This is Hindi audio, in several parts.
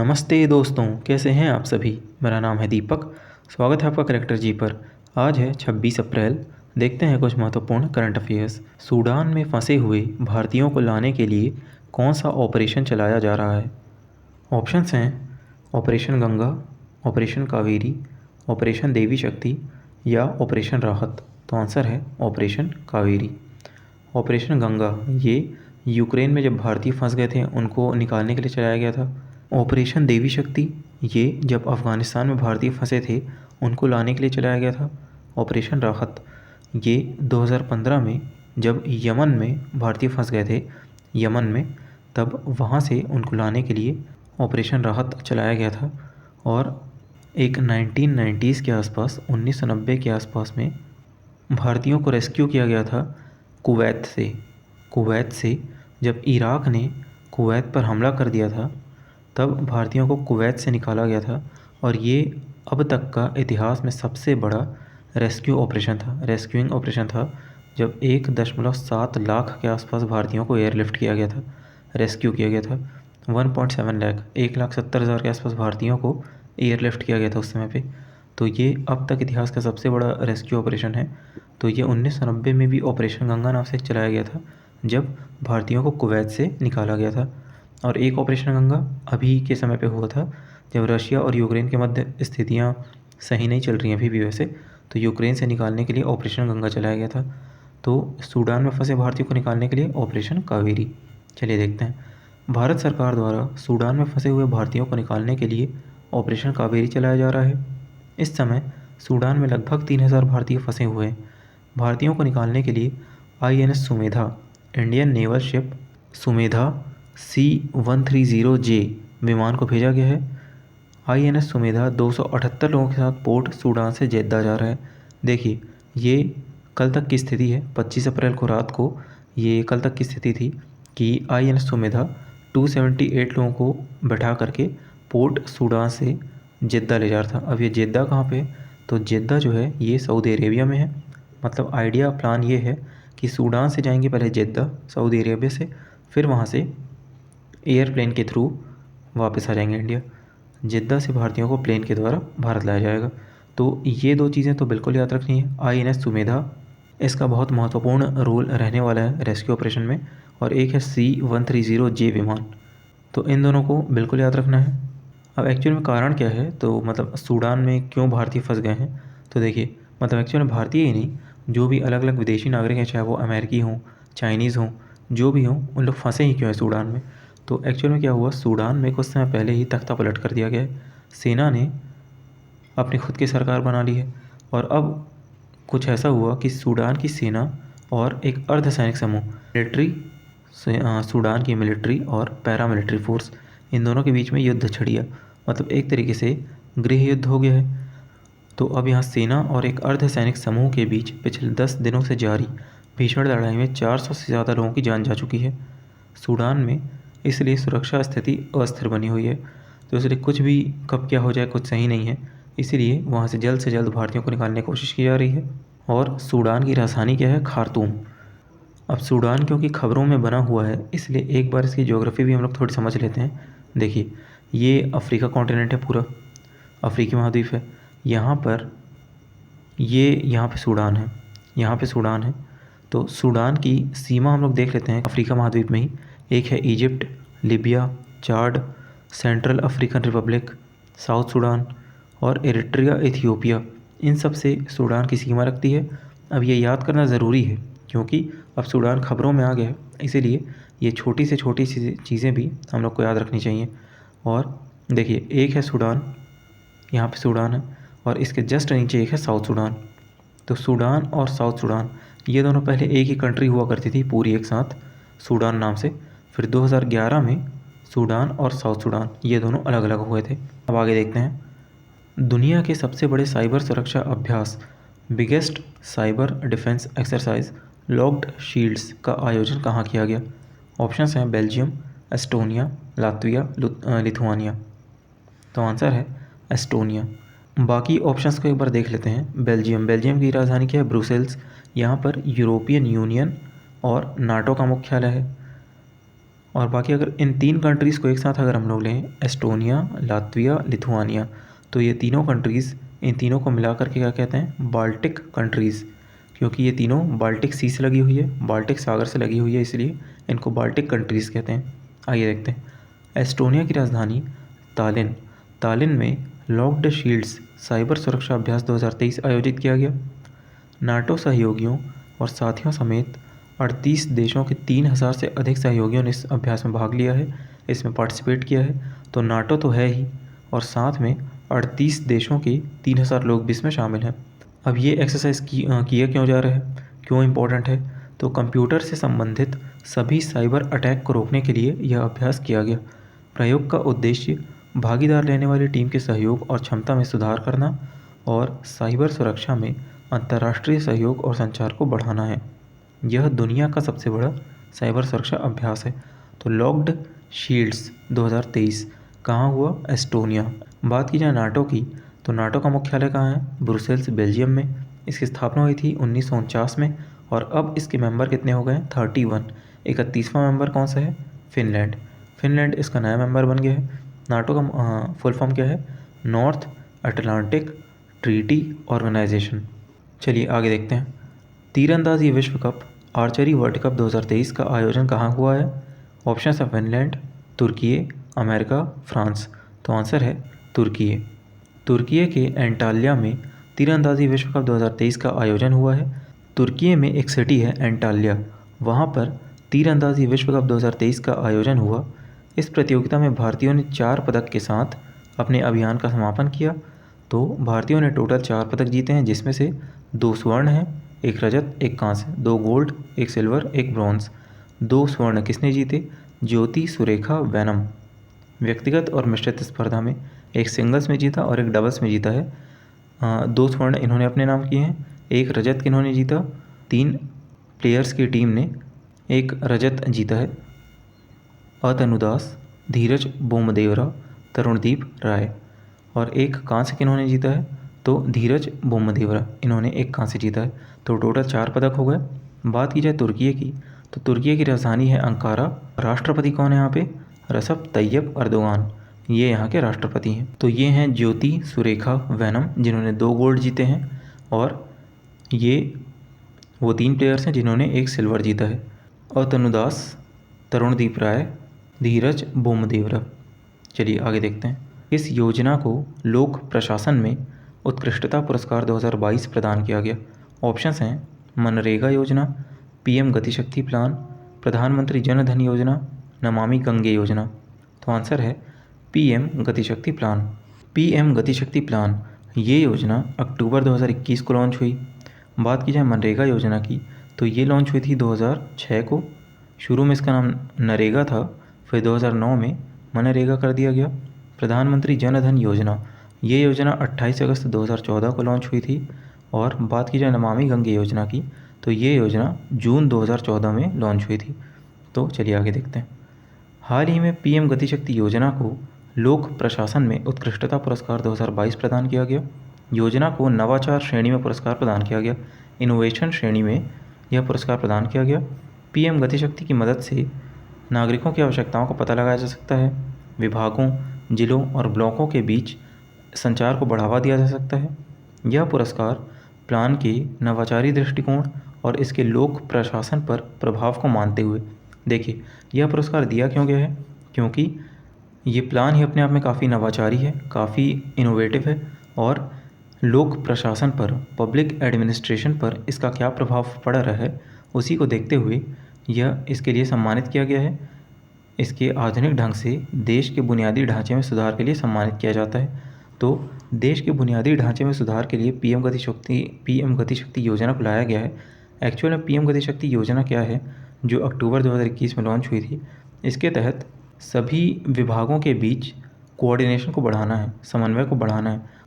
नमस्ते दोस्तों, कैसे हैं आप सभी। मेरा नाम है दीपक। स्वागत है आपका करेक्टर जी पर। आज है 26 अप्रैल। देखते हैं कुछ महत्वपूर्ण करंट अफेयर्स। सूडान में फंसे हुए भारतीयों को लाने के लिए कौन सा ऑपरेशन चलाया जा रहा है। ऑप्शंस हैं operation Ganga, operation Kaveri, operation Devi Shakti या ऑपरेशन राहत। तो आंसर है ऑपरेशन कावेरी। ऑपरेशन गंगा ये यूक्रेन में जब भारतीय फंस गए थे उनको निकालने के लिए चलाया गया था। ऑपरेशन देवी शक्ति ये जब अफ़गानिस्तान में भारतीय फंसे थे उनको लाने के लिए चलाया गया था। ऑपरेशन राहत ये 2015 में जब यमन में भारतीय फंस गए थे यमन में, तब वहाँ से उनको लाने के लिए ऑपरेशन राहत चलाया गया था। और एक 1990s के आसपास 1990 के आसपास में भारतीयों को रेस्क्यू किया गया था कुवैत से जब इराक़ ने कुवैत पर हमला कर दिया था तब भारतीयों को कुवैत से निकाला गया था। और ये अब तक का इतिहास में सबसे बड़ा रेस्क्यूइंग ऑपरेशन था जब 1.7 लाख के आसपास भारतीयों को एयरलिफ्ट किया गया था, रेस्क्यू किया गया था। 1.7 लाख 1,70,000 के आसपास भारतीयों को एयरलिफ्ट किया गया था उस समय पे। तो ये अब तक इतिहास का सबसे बड़ा रेस्क्यू ऑपरेशन है। तो ये 1990 में भी ऑपरेशन गंगा नाम से चलाया गया था जब भारतीयों को कुवैत से निकाला गया था। और एक ऑपरेशन गंगा अभी के समय पे हुआ था जब रशिया और यूक्रेन के मध्य स्थितियाँ सही नहीं चल रही हैं अभी भी वैसे, तो यूक्रेन से निकालने के लिए ऑपरेशन गंगा चलाया गया था। तो सूडान में फंसे भारतीयों को निकालने के लिए ऑपरेशन कावेरी। चलिए देखते हैं। भारत सरकार द्वारा सूडान में फंसे हुए भारतीयों को निकालने के लिए ऑपरेशन कावेरी चलाया जा रहा है। इस समय सूडान में लगभग 3,000 भारतीय फंसे हुए हैं। भारतीयों को निकालने के लिए INS Sumedha, Indian naval ship Sumedha C-130J विमान को भेजा गया है। INS सुमेधा 278 लोगों के साथ पोर्ट सूडान से जेद्दा जा रहा है। देखिए ये कल तक की स्थिति है, 25 अप्रैल को रात को ये कल तक की स्थिति थी कि INS सुमेधा 278 लोगों को बैठा करके पोर्ट सूडान से जेद्दा ले जा रहा था। अब ये जेद्दा कहाँ पे है? तो जेद्दा जो है ये सऊदी अरेबिया में है। मतलब आइडिया प्लान ये है कि सूडान से जाएंगे पहले जेद्दा सऊदी अरेबिया से, फिर वहाँ से एयरप्लेन के थ्रू वापस आ जाएंगे इंडिया। जेद्दा से भारतीयों को प्लेन के द्वारा भारत लाया जाएगा। तो ये दो चीज़ें तो बिल्कुल याद रखनी है। INS सुमेधा इसका बहुत महत्वपूर्ण रोल रहने वाला है रेस्क्यू ऑपरेशन में। और एक है C-130J विमान। तो इन दोनों को बिल्कुल याद रखना है। अब एक्चुअल में कारण क्या है, तो मतलब सूडान में क्यों भारतीय फंस गए हैं। तो देखिए मतलब एक्चुअल में भारतीय ही नहीं, जो भी अलग अलग विदेशी नागरिक हैं, चाहे वो अमेरिकी हों, चाइनीज़ हों, जो भी हों, उन लोग फंसे ही क्यों हैं सूडान में। तो एक्चुअल में क्या हुआ, सूडान में कुछ समय पहले ही तख्ता पलट कर दिया गया है। सेना ने अपनी खुद की सरकार बना ली है। और अब कुछ ऐसा हुआ कि सूडान की सेना और एक अर्धसैनिक समूह सूडान की मिलिट्री और पैरामिलिट्री फोर्स, इन दोनों के बीच में युद्ध छिड़ गया। मतलब एक तरीके से गृह युद्ध हो गया है। तो अब यहाँ सेना और एक अर्धसैनिक समूह के बीच पिछले 10 दिनों से जारी भीषण लड़ाई में 400 से ज़्यादा लोगों की जान जा चुकी है सूडान में। इसलिए सुरक्षा स्थिति अस्थिर बनी हुई है। तो इसलिए कुछ भी कब क्या हो जाए कुछ सही नहीं है। इसीलिए वहाँ से जल्द भारतीयों को निकालने की कोशिश की जा रही है। और सूडान की राजधानी क्या है, खार्तूम। अब सूडान क्योंकि खबरों में बना हुआ है इसलिए एक बार इसकी ज्योग्राफी भी हम लोग थोड़ी समझ लेते हैं। देखिए ये अफ्रीका कॉन्टिनेंट है, पूरा अफ्रीकी महाद्वीप है। यहाँ पे सूडान है। तो सूडान की सीमा हम लोग देख लेते हैं अफ्रीका महाद्वीप में ही। एक है Egypt, Libya, Chad, Central African Republic, South Sudan और एरिट्रिया, इथियोपिया। इन सब से सूडान की सीमा रखती है। अब ये याद करना ज़रूरी है क्योंकि अब सूडान खबरों में आ गया है, इसीलिए ये छोटी से छोटी चीज़ें भी हम लोग को याद रखनी चाहिए। और देखिए एक है सूडान, यहाँ पे सूडान है और इसके जस्ट नीचे एक है साउथ सूडान। तो सूडान और साउथ सूडान ये दोनों पहले एक ही कंट्री हुआ करती थी पूरी एक साथ, सूडान नाम से। फिर 2011 में सूडान और साउथ सूडान ये दोनों अलग अलग हुए थे। अब आगे देखते हैं। दुनिया के सबसे बड़े साइबर सुरक्षा अभ्यास biggest cyber defence exercise locked shields का आयोजन कहाँ किया गया। ऑप्शंस हैं बेल्जियम, एस्टोनिया, लातविया, लिथुआनिया। तो आंसर है एस्टोनिया। बाकी ऑप्शंस को एक बार देख लेते हैं। बेल्जियम की राजधानी क्या है, ब्रुसेल्स। यहाँ पर यूरोपियन यूनियन और नाटो का मुख्यालय है। और बाकी अगर इन 3 कंट्रीज़ को एक साथ अगर हम लोग लें, एस्टोनिया, लातविया, लिथुआनिया, तो ये तीनों कंट्रीज़, इन तीनों को मिला कर के क्या कहते हैं, बाल्टिक कंट्रीज़, क्योंकि ये तीनों बाल्टिक सी से लगी हुई है, बाल्टिक सागर से लगी हुई है, इसलिए इनको बाल्टिक कंट्रीज़ कहते हैं। आइए देखते हैं। एस्टोनिया की राजधानी तालिन। तालिन में लॉक्ड शील्ड्स साइबर सुरक्षा अभ्यास 2023 आयोजित किया गया। नाटो सहयोगियों और साथियों समेत 38 देशों के 3000 से अधिक सहयोगियों ने इस अभ्यास में भाग लिया है, इसमें पार्टिसिपेट किया है। तो नाटो तो है ही, और साथ में 38 देशों के 3000 लोग भी इसमें शामिल हैं। अब ये एक्सरसाइज किया क्यों जा रहा है, क्यों इम्पोर्टेंट है? तो कंप्यूटर से संबंधित सभी साइबर अटैक को रोकने के लिए यह अभ्यास किया गया। प्रयोग का उद्देश्य भागीदार लेने वाली टीम के सहयोग और क्षमता में सुधार करना और साइबर सुरक्षा में अंतर्राष्ट्रीय सहयोग और संचार को बढ़ाना है। यह दुनिया का सबसे बड़ा साइबर सुरक्षा अभ्यास है। तो लॉक्ड शील्ड्स 2023 कहाँ हुआ? एस्टोनिया। बात की जाए नाटो की, तो नाटो का मुख्यालय कहाँ है? ब्रुसेल्स, बेल्जियम में। इसकी स्थापना हुई थी 1949 में, और अब इसके मेंबर कितने हो गए हैं? 31। 31वां मेंबर कौन सा है? फिनलैंड। फिनलैंड इसका नया मेंबर बन गया है। नाटो का फुल फॉर्म क्या है? North Atlantic Treaty Organization. चलिए आगे देखते हैं। तीरंदाजी विश्व कप आर्चरी वर्ल्ड कप 2023 का आयोजन कहाँ हुआ है? ऑप्शन है फिनलैंड, तुर्की, अमेरिका, फ्रांस। तो आंसर है तुर्की। तुर्की के एंटाल्या में तीरंदाजी विश्व कप 2023 का आयोजन हुआ है। तुर्की में एक सिटी है एंटाल्या, वहाँ पर तीरंदाजी विश्व कप 2023 का आयोजन हुआ। इस प्रतियोगिता में भारतीयों ने 4 पदक के साथ अपने अभियान का समापन किया। तो भारतीयों ने टोटल 4 पदक जीते हैं, जिसमें से 2 स्वर्ण हैं, 1 रजत, 1 कांस्य, 2 गोल्ड, 1 सिल्वर, 1 ब्रॉन्ज। 2 स्वर्ण किसने जीते? ज्योति सुरेखा वेनम। व्यक्तिगत और मिश्रित स्पर्धा में एक सिंगल्स में जीता और एक डबल्स में जीता है। 2 स्वर्ण इन्होंने अपने नाम किए हैं। 1 रजत किन्होंने जीता? 3 प्लेयर्स की टीम ने 1 रजत जीता है। अतनु दास, धीरज बोमदेवरा, तरुणदीप राय। और 1 कांस्य किन्होंने जीता है? तो धीरज बोमदेवरा, इन्होंने 1 कांस्य जीता है। तो टोटल 4 पदक हो गए। बात की जाए तुर्की की, तो तुर्की की राजधानी है अंकारा। राष्ट्रपति कौन है यहाँ पे? रसप तैयब अर्दोगान, ये यहाँ के राष्ट्रपति हैं। तो ये हैं ज्योति सुरेखा वेनम, जिन्होंने 2 गोल्ड जीते हैं, और ये वो 3 प्लेयर्स हैं जिन्होंने 1 सिल्वर जीता है। अतनु दास, तरुणदीप राय, धीरज बोमदेवरा। चलिए आगे देखते हैं। इस योजना को लोक प्रशासन में उत्कृष्टता पुरस्कार 2022 प्रदान किया गया। ऑप्शंस हैं मनरेगा योजना, पीएम गतिशक्ति प्लान, प्रधानमंत्री जन धन योजना, नमामि गंगे योजना। तो आंसर है PM Gatishakti plan. PM Gatishakti plan, ये योजना अक्टूबर 2021 को लॉन्च हुई। बात की जाए मनरेगा योजना की, तो ये लॉन्च हुई थी 2006 को। शुरू में इसका नाम नरेगा था, फिर 2009 में मनरेगा कर दिया गया। प्रधानमंत्री जन धन योजना, ये योजना 28 अगस्त 2014 को लॉन्च हुई थी। और बात की जाए नमामि गंगे योजना की, तो ये योजना जून 2014 में लॉन्च हुई थी। तो चलिए आगे देखते हैं। हाल ही में पीएम गतिशक्ति योजना को लोक प्रशासन में उत्कृष्टता पुरस्कार 2022 प्रदान किया गया। योजना को नवाचार श्रेणी में पुरस्कार प्रदान किया गया। इनोवेशन श्रेणी में यह पुरस्कार प्रदान किया गया। पीएम गतिशक्ति की मदद से नागरिकों की आवश्यकताओं का पता लगाया जा सकता है। विभागों, जिलों और ब्लॉकों के बीच संचार को बढ़ावा दिया जा सकता है। यह पुरस्कार प्लान के नवाचारी दृष्टिकोण और इसके लोक प्रशासन पर प्रभाव को मानते हुए, देखिए यह पुरस्कार दिया क्यों गया है? क्योंकि ये प्लान ही अपने आप में काफ़ी नवाचारी है, काफ़ी इनोवेटिव है, और लोक प्रशासन पर, पब्लिक एडमिनिस्ट्रेशन पर इसका क्या प्रभाव पड़ रहा है, उसी को देखते हुए यह इसके लिए सम्मानित किया गया है। इसके आधुनिक ढंग से देश के बुनियादी ढांचे में सुधार के लिए सम्मानित किया जाता है। तो देश के बुनियादी ढांचे में सुधार के लिए पीएम गतिशक्ति योजना को लाया गया है। एक्चुअल में पीएम गतिशक्ति योजना क्या है, जो अक्टूबर 2021 में लॉन्च हुई थी, इसके तहत सभी विभागों के बीच कोऑर्डिनेशन को बढ़ाना है, समन्वय को बढ़ाना है।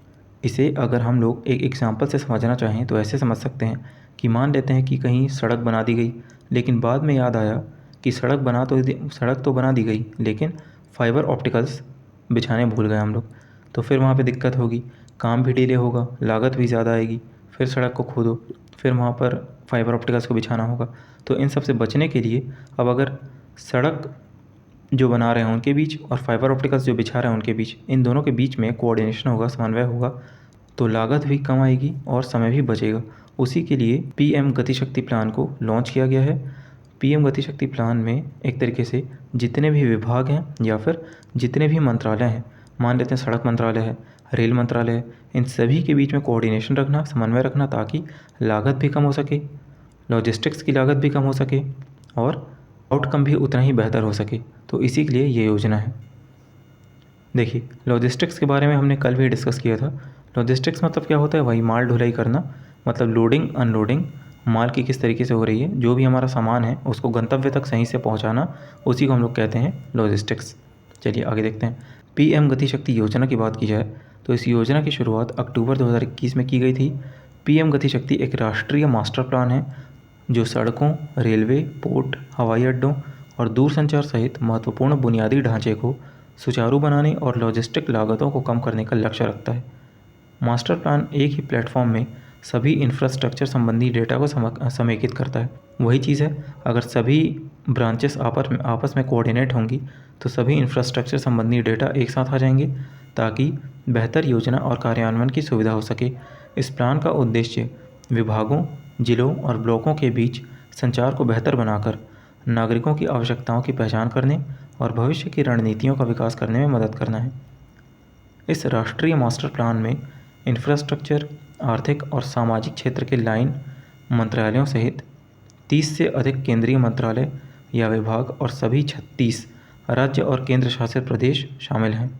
इसे अगर हम लोग एक एग्जांपल से समझना चाहें तो ऐसे समझ सकते हैं कि मान लेते हैं कि कहीं सड़क बना दी गई, लेकिन बाद में याद आया कि सड़क तो बना दी गई, लेकिन फाइबर ऑप्टिकल्स बिछाने भूल गए हम लोग। तो फिर वहाँ पे दिक्कत होगी, काम भी डिले होगा, लागत भी ज़्यादा आएगी। फिर सड़क को खोदो, फिर वहाँ पर फाइबर ऑप्टिकल्स को बिछाना होगा। तो इन सब से बचने के लिए अब अगर सड़क जो बना रहे हैं उनके बीच और फाइबर ऑप्टिकल्स जो बिछा रहे हैं उनके बीच, इन दोनों के बीच में कोऑर्डिनेशन होगा, समन्वय होगा, तो लागत भी कम आएगी और समय भी बचेगा। उसी के लिए पीएम गतिशक्ति प्लान को लॉन्च किया गया है। पीएम गतिशक्ति प्लान में एक तरीके से जितने भी विभाग हैं या फिर जितने भी मंत्रालय हैं, मान लेते हैं सड़क मंत्रालय है, रेल मंत्रालय है, इन सभी के बीच में कोऑर्डिनेशन रखना, समन्वय रखना, ताकि लागत भी कम हो सके, लॉजिस्टिक्स की लागत भी कम हो सके और आउटकम भी उतना ही बेहतर हो सके। तो इसी के लिए ये योजना है। देखिए, लॉजिस्टिक्स के बारे में हमने कल भी डिस्कस किया था। लॉजिस्टिक्स मतलब क्या होता है? वही माल ढुलाई करना, मतलब लोडिंग अनलोडिंग, माल की किस तरीके से हो रही है, जो भी हमारा सामान है उसको गंतव्य तक सही से पहुंचाना, उसी को हम लोग कहते हैं लॉजिस्टिक्स। चलिए आगे देखते हैं। पीएम गति शक्ति योजना की बात की जाए तो इस योजना की शुरुआत अक्टूबर 2021 में की गई थी। पीएम गति शक्ति एक राष्ट्रीय मास्टर प्लान है जो सड़कों, रेलवे, पोर्ट, हवाई अड्डों और दूरसंचार सहित महत्वपूर्ण बुनियादी ढांचे को सुचारू बनाने और लॉजिस्टिक लागतों को कम करने का लक्ष्य रखता है। मास्टर प्लान एक ही प्लेटफॉर्म में सभी इंफ्रास्ट्रक्चर संबंधी डेटा को समेकित करता है। वही चीज़ है, अगर सभी ब्रांचेस आपस में कोऑर्डिनेट होंगी तो सभी इंफ्रास्ट्रक्चर संबंधी डेटा एक साथ आ जाएंगे ताकि बेहतर योजना और कार्यान्वयन की सुविधा हो सके। इस प्लान का उद्देश्य विभागों, जिलों और ब्लॉकों के बीच संचार को बेहतर बनाकर नागरिकों की आवश्यकताओं की पहचान करने और भविष्य की रणनीतियों का विकास करने में मदद करना है। इस राष्ट्रीय मास्टर प्लान में इंफ्रास्ट्रक्चर, आर्थिक और सामाजिक क्षेत्र के लाइन मंत्रालयों सहित 30 से अधिक केंद्रीय मंत्रालय या विभाग और सभी 36 राज्य और केंद्र शासित प्रदेश शामिल हैं।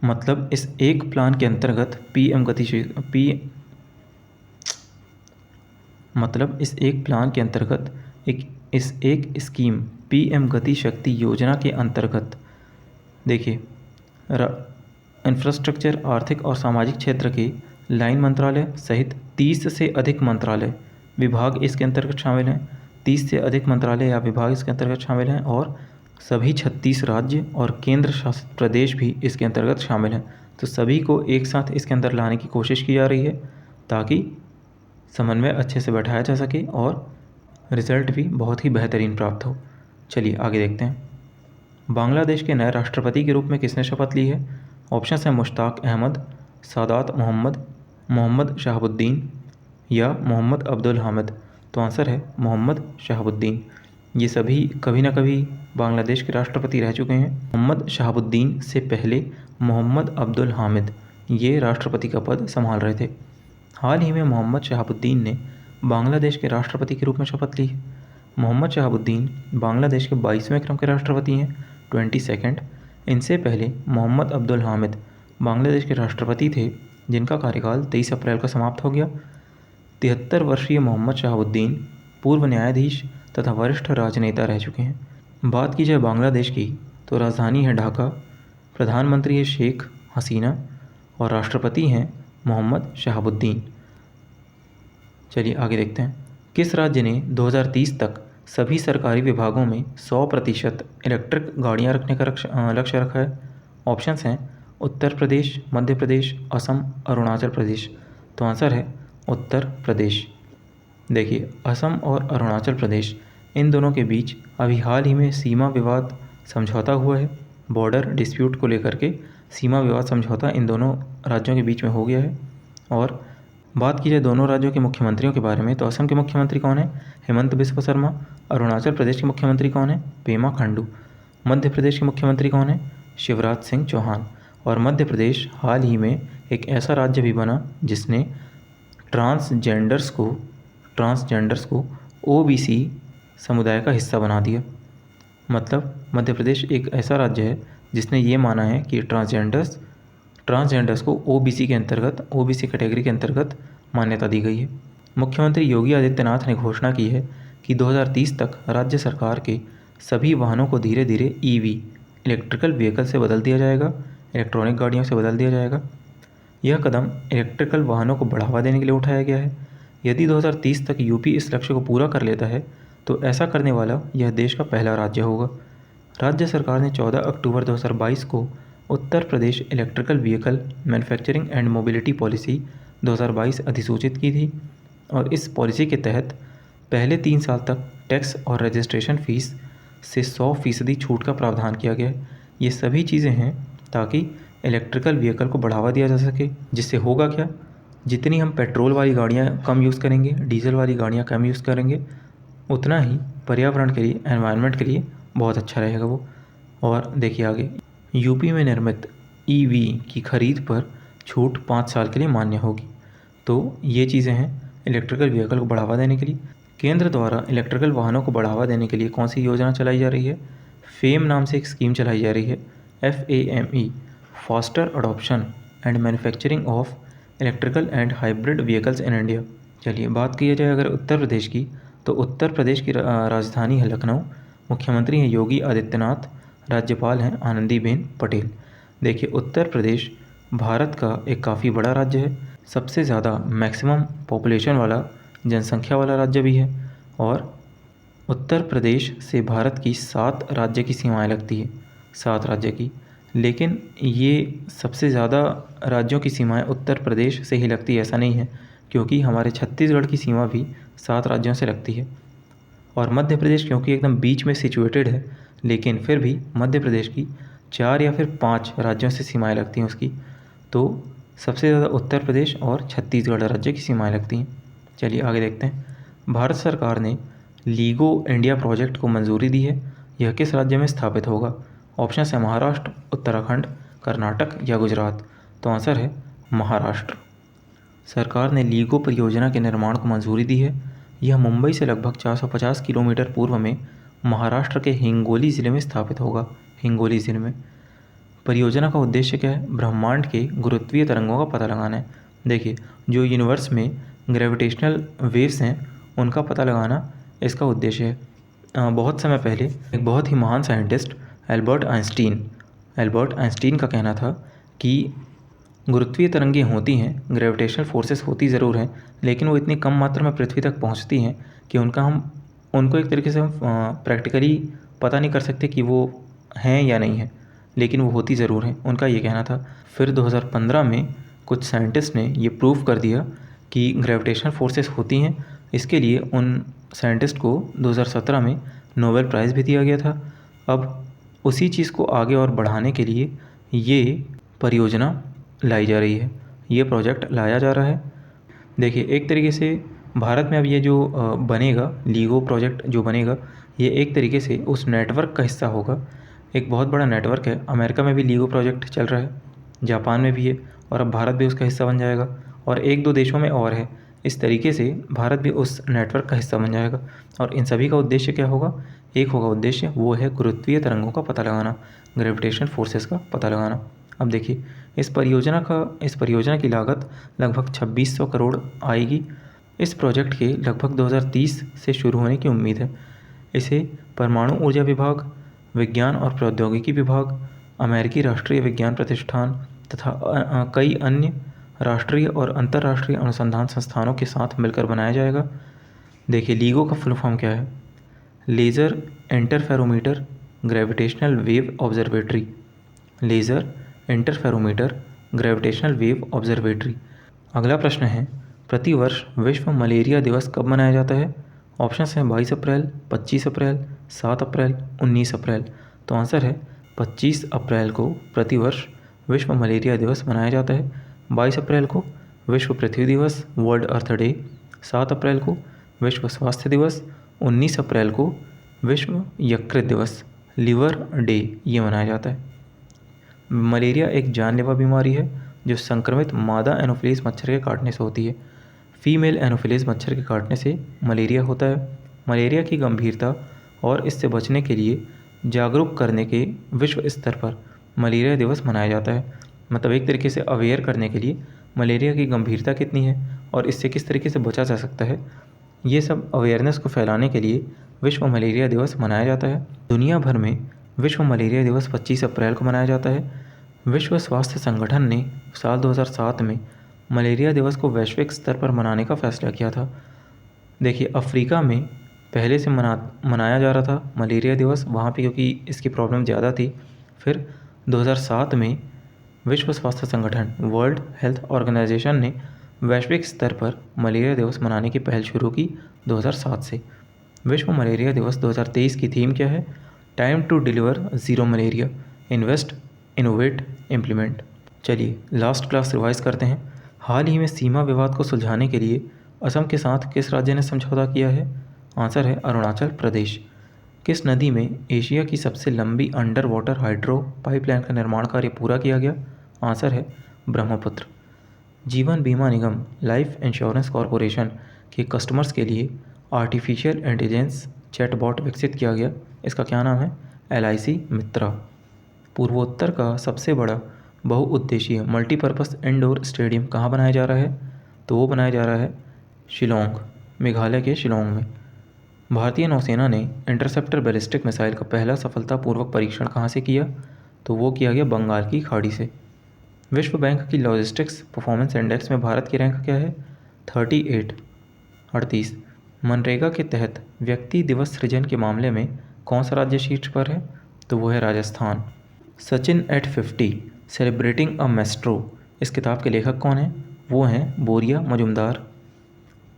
मतलब इस एक प्लान के अंतर्गत इस एक स्कीम पीएम गति शक्ति योजना के अंतर्गत देखिए, इंफ्रास्ट्रक्चर, आर्थिक और सामाजिक क्षेत्र के लाइन मंत्रालय सहित 30 से अधिक मंत्रालय विभाग इसके अंतर्गत शामिल हैं। 30 से अधिक मंत्रालय या विभाग इसके अंतर्गत शामिल हैं और सभी 36 राज्य और केंद्र शासित प्रदेश भी इसके अंतर्गत शामिल हैं। तो सभी को एक साथ इसके अंदर लाने की कोशिश की जा रही है ताकि समन्वय अच्छे से बैठाया जा सके और रिज़ल्ट भी बहुत ही बेहतरीन प्राप्त हो। चलिए आगे देखते हैं। बांग्लादेश के नए राष्ट्रपति के रूप में किसने शपथ ली है? ऑप्शंस हैं मुश्ताक अहमद, सादात मोहम्मद, मोहम्मद शहाबुद्दीन या मोहम्मद अब्दुल हामिद। तो आंसर है मोहम्मद शहाबुद्दीन। ये सभी कभी ना कभी बांग्लादेश के राष्ट्रपति रह चुके हैं। मोहम्मद शहाबुद्दीन से पहले मोहम्मद अब्दुल हामिद ये राष्ट्रपति का पद संभाल रहे थे। हाल ही में मोहम्मद शहाबुद्दीन ने बांग्लादेश के राष्ट्रपति के रूप में शपथ ली है। मोहम्मद शहाबुद्दीन बांग्लादेश के 22वें क्रम के राष्ट्रपति हैं, 22nd। इनसे पहले मोहम्मद अब्दुल हामिद बांग्लादेश के राष्ट्रपति थे जिनका कार्यकाल 23 अप्रैल को समाप्त हो गया। 73 वर्षीय मोहम्मद शहाबुद्दीन पूर्व न्यायाधीश तथा वरिष्ठ राजनेता रह चुके हैं। बात की जाए बांग्लादेश की तो राजधानी है ढाका, प्रधानमंत्री है शेख हसीना और राष्ट्रपति हैं मोहम्मद शहाबुद्दीन। चलिए आगे देखते हैं। किस राज्य ने 2030 तक सभी सरकारी विभागों में 100% इलेक्ट्रिक गाड़ियां रखने का लक्ष्य रखा है? ऑप्शंस हैं उत्तर प्रदेश, मध्य प्रदेश, असम, अरुणाचल प्रदेश। तो आंसर है उत्तर प्रदेश। देखिए, असम और अरुणाचल प्रदेश इन दोनों के बीच अभी हाल ही में सीमा विवाद समझौता हुआ है। बॉर्डर डिस्प्यूट को लेकर के सीमा विवाद समझौता इन दोनों राज्यों के बीच में हो गया है। और बात की जाए दोनों राज्यों के मुख्यमंत्रियों के बारे में तो असम के मुख्यमंत्री कौन है? हेमंत बिस्वा शर्मा। अरुणाचल प्रदेश के मुख्यमंत्री कौन है? पेमा खांडू। मध्य प्रदेश के मुख्यमंत्री कौन है? शिवराज सिंह चौहान। और मध्य प्रदेश हाल ही में एक ऐसा राज्य भी बना जिसने ट्रांसजेंडर्स को ओबीसी समुदाय का हिस्सा बना दिया। मतलब मध्य प्रदेश एक ऐसा राज्य है जिसने ये माना है कि ट्रांसजेंडर्स को ओबीसी कैटेगरी के अंतर्गत मान्यता दी गई है। मुख्यमंत्री योगी आदित्यनाथ ने घोषणा की है कि 2030 तक राज्य सरकार के सभी वाहनों को धीरे धीरे ईवी इलेक्ट्रिकल व्हीकल से बदल दिया जाएगा, इलेक्ट्रॉनिक गाड़ियों से बदल दिया जाएगा। यह कदम इलेक्ट्रिकल वाहनों को बढ़ावा देने के लिए उठाया गया है। यदि 2030 तक यूपी इस लक्ष्य को पूरा कर लेता है तो ऐसा करने वाला यह देश का पहला राज्य होगा। राज्य सरकार ने 14 अक्टूबर 2022 को Uttar Pradesh electrical vehicle manufacturing and mobility policy 2022 अधिसूचित की थी और इस पॉलिसी के तहत पहले 3 साल तक टैक्स और रजिस्ट्रेशन फ़ीस से 100% छूट का प्रावधान किया गया है। ये सभी चीज़ें हैं ताकि इलेक्ट्रिकल व्हीकल को बढ़ावा दिया जा सके, जिससे होगा क्या, जितनी हम पेट्रोल वाली गाड़ियाँ कम यूज़ करेंगे, डीजल वाली गाड़ियाँ कम यूज़ करेंगे, उतना ही पर्यावरण के लिए, एनवायरनमेंट के लिए बहुत अच्छा रहेगा वो। और देखिए आगे, यूपी में निर्मित ईवी की खरीद पर छूट 5 साल के लिए मान्य होगी। तो ये चीज़ें हैं इलेक्ट्रिकल व्हीकल को बढ़ावा देने के लिए। केंद्र द्वारा इलेक्ट्रिकल वाहनों को बढ़ावा देने के लिए कौन सी योजना चलाई जा रही है? फेम नाम से एक स्कीम चलाई जा रही है, FAME, faster adoption and manufacturing of electrical and hybrid vehicles in India. चलिए बात की जाए अगर उत्तर प्रदेश की, तो उत्तर प्रदेश की राजधानी है लखनऊ, मुख्यमंत्री हैं योगी आदित्यनाथ, राज्यपाल हैं आनंदीबेन पटेल। देखिए उत्तर प्रदेश भारत का एक काफ़ी बड़ा राज्य है, सबसे ज़्यादा मैक्सिमम पॉपुलेशन वाला, जनसंख्या वाला राज्य भी है। और उत्तर प्रदेश से भारत की 7 राज्य की सीमाएं लगती है, 7 राज्य की। लेकिन ये सबसे ज़्यादा राज्यों की सीमाएं उत्तर प्रदेश से ही लगती है ऐसा नहीं है, क्योंकि हमारे छत्तीसगढ़ की सीमा भी 7 राज्यों से लगती है। और मध्य प्रदेश क्योंकि एकदम बीच में सिचुएटेड है, लेकिन फिर भी मध्य प्रदेश की 4 या फिर 5 राज्यों से सीमाएं लगती हैं उसकी। तो सबसे ज़्यादा उत्तर प्रदेश और छत्तीसगढ़ राज्य की सीमाएं लगती हैं। चलिए आगे देखते हैं। भारत सरकार ने लीगो इंडिया प्रोजेक्ट को मंजूरी दी है। यह किस राज्य में स्थापित होगा? ऑप्शन है महाराष्ट्र, उत्तराखंड, कर्नाटक या गुजरात। तो आंसर है महाराष्ट्र। सरकार ने लीगो परियोजना के निर्माण को मंजूरी दी है। यह मुंबई से लगभग 450 किलोमीटर पूर्व में महाराष्ट्र के हिंगोली ज़िले में स्थापित होगा। हिंगोली ज़िले में। परियोजना का उद्देश्य क्या है? ब्रह्मांड के गुरुत्वीय तरंगों का पता लगाना है। देखिए जो यूनिवर्स में ग्रेविटेशनल वेव्स हैं उनका पता लगाना इसका उद्देश्य है। बहुत समय पहले एक बहुत ही महान साइंटिस्ट एल्बर्ट आइंस्टीन का कहना था कि गुरुत्वीय तरंगें होती हैं, ग्रेविटेशनल फोर्सेस होती ज़रूर हैं, लेकिन वो इतनी कम मात्रा में पृथ्वी तक पहुंचती हैं कि उनको एक तरीके से हम प्रैक्टिकली पता नहीं कर सकते कि वो हैं या नहीं हैं, लेकिन वो होती ज़रूर हैं, उनका ये कहना था। फिर 2015 में कुछ साइंटिस्ट ने ये प्रूव कर दिया कि ग्रेविटेशनल फोर्सेस होती हैं। इसके लिए उन साइंटिस्ट को 2017 में नोबेल प्राइज़ भी दिया गया था। अब उसी चीज़ को आगे और बढ़ाने के लिए ये परियोजना लाई जा रही है, ये प्रोजेक्ट लाया जा रहा है। देखिए एक तरीके से भारत में अब ये जो बनेगा लीगो प्रोजेक्ट जो बनेगा, ये एक तरीके से उस नेटवर्क का हिस्सा होगा। एक बहुत बड़ा नेटवर्क है, अमेरिका में भी लीगो प्रोजेक्ट चल रहा है, जापान में भी है, और अब भारत भी उसका हिस्सा बन जाएगा, और 1-2 देशों में और है। इस तरीके से भारत भी उस नेटवर्क का हिस्सा बन जाएगा। और इन सभी का उद्देश्य क्या होगा? एक होगा उद्देश्य, वो है गुरुत्वीय तरंगों का पता लगाना, ग्रेविटेशनल फोर्सेस का पता लगाना। अब देखिए इस परियोजना की लागत लगभग 2600 करोड़ आएगी। इस प्रोजेक्ट के लगभग 2030 से शुरू होने की उम्मीद है। इसे परमाणु ऊर्जा विभाग, विज्ञान और प्रौद्योगिकी विभाग, अमेरिकी राष्ट्रीय विज्ञान प्रतिष्ठान तथा कई अन्य राष्ट्रीय और अंतर्राष्ट्रीय अनुसंधान संस्थानों के साथ मिलकर बनाया जाएगा। देखिए लीगो का फुल फॉर्म क्या है? Laser interferometer gravitational wave observatory. Laser interferometer gravitational wave observatory. अगला प्रश्न है, प्रतिवर्ष विश्व मलेरिया दिवस कब मनाया जाता है? ऑप्शन हैं 22 अप्रैल, 25 अप्रैल, 7 अप्रैल, 19 अप्रैल। तो आंसर है 25 अप्रैल को प्रतिवर्ष विश्व मलेरिया दिवस मनाया जाता है। 22 अप्रैल को विश्व पृथ्वी दिवस, वर्ल्ड अर्थ डे, 7 अप्रैल को विश्व स्वास्थ्य दिवस, 19 अप्रैल को विश्व यकृत दिवस, लिवर डे, ये मनाया जाता है। मलेरिया एक जानलेवा बीमारी है जो संक्रमित मादा एनोफिलीज मच्छर के काटने से होती है। फीमेल एनोफिलीज मच्छर के काटने से मलेरिया होता है। मलेरिया की गंभीरता और इससे बचने के लिए जागरूक करने के विश्व स्तर पर मलेरिया दिवस मनाया जाता है। मतलब एक तरीके से अवेयर करने के लिए मलेरिया की गंभीरता कितनी है और इससे किस तरीके से बचा जा सकता है, ये सब अवेयरनेस को फैलाने के लिए विश्व मलेरिया दिवस मनाया जाता है। दुनिया भर में विश्व मलेरिया दिवस 25 अप्रैल को मनाया जाता है। विश्व स्वास्थ्य संगठन ने साल 2007 में मलेरिया दिवस को वैश्विक स्तर पर मनाने का फैसला किया था। देखिए अफ्रीका में पहले से मनाया जा रहा था मलेरिया दिवस, वहाँ पे क्योंकि इसकी प्रॉब्लम ज़्यादा थी। फिर 2007 में विश्व स्वास्थ्य संगठन, वर्ल्ड हेल्थ ऑर्गेनाइजेशन ने वैश्विक स्तर पर मलेरिया दिवस मनाने की पहल शुरू की 2007 से। विश्व मलेरिया दिवस 2023 की थीम क्या है? Time to deliver zero malaria, invest, innovate, implement. चलिए लास्ट क्लास रिवाइज करते हैं। हाल ही में सीमा विवाद को सुलझाने के लिए असम के साथ किस राज्य ने समझौता किया है? आंसर है अरुणाचल प्रदेश। किस नदी में एशिया की सबसे लंबी अंडर वाटर हाइड्रो पाइपलाइन का निर्माण कार्य पूरा किया गया? आंसर है ब्रह्मपुत्र। जीवन बीमा निगम लाइफ इंश्योरेंस कॉरपोरेशन के कस्टमर्स के लिए आर्टिफिशियल इंटेलिजेंस चैटबॉट विकसित किया गया। इसका क्या नाम है? LIC मित्रा। पूर्वोत्तर का सबसे बड़ा बहुउद्देशीय मल्टीपर्पस इंडोर स्टेडियम कहाँ बनाया जा रहा है? तो वो बनाया जा रहा है शिलोंग, मेघालय के शिलोंग में। भारतीय नौसेना ने इंटरसेप्टर बैलिस्टिक मिसाइल का पहला सफलतापूर्वक परीक्षण कहाँ से किया? तो वो किया गया बंगाल की खाड़ी से। विश्व बैंक की लॉजिस्टिक्स परफॉर्मेंस इंडेक्स में भारत की रैंक क्या है? 38। मनरेगा के तहत व्यक्ति दिवस सृजन के मामले में कौन सा राज्य शीर्ष पर है? तो वो है Rajasthan. Sachin at 50 celebrating a maestro, इस किताब के लेखक कौन हैं? वो हैं बोरिया मजुमदार।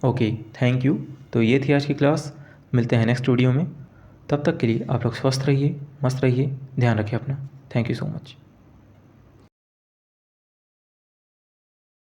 Okay, thank you. तो ये थी आज की क्लास। मिलते हैं नेक्स्ट वीडियो में। तब तक के लिए आप लोग स्वस्थ रहिए, मस्त रहिए, ध्यान रखिए अपना। Thank you so much.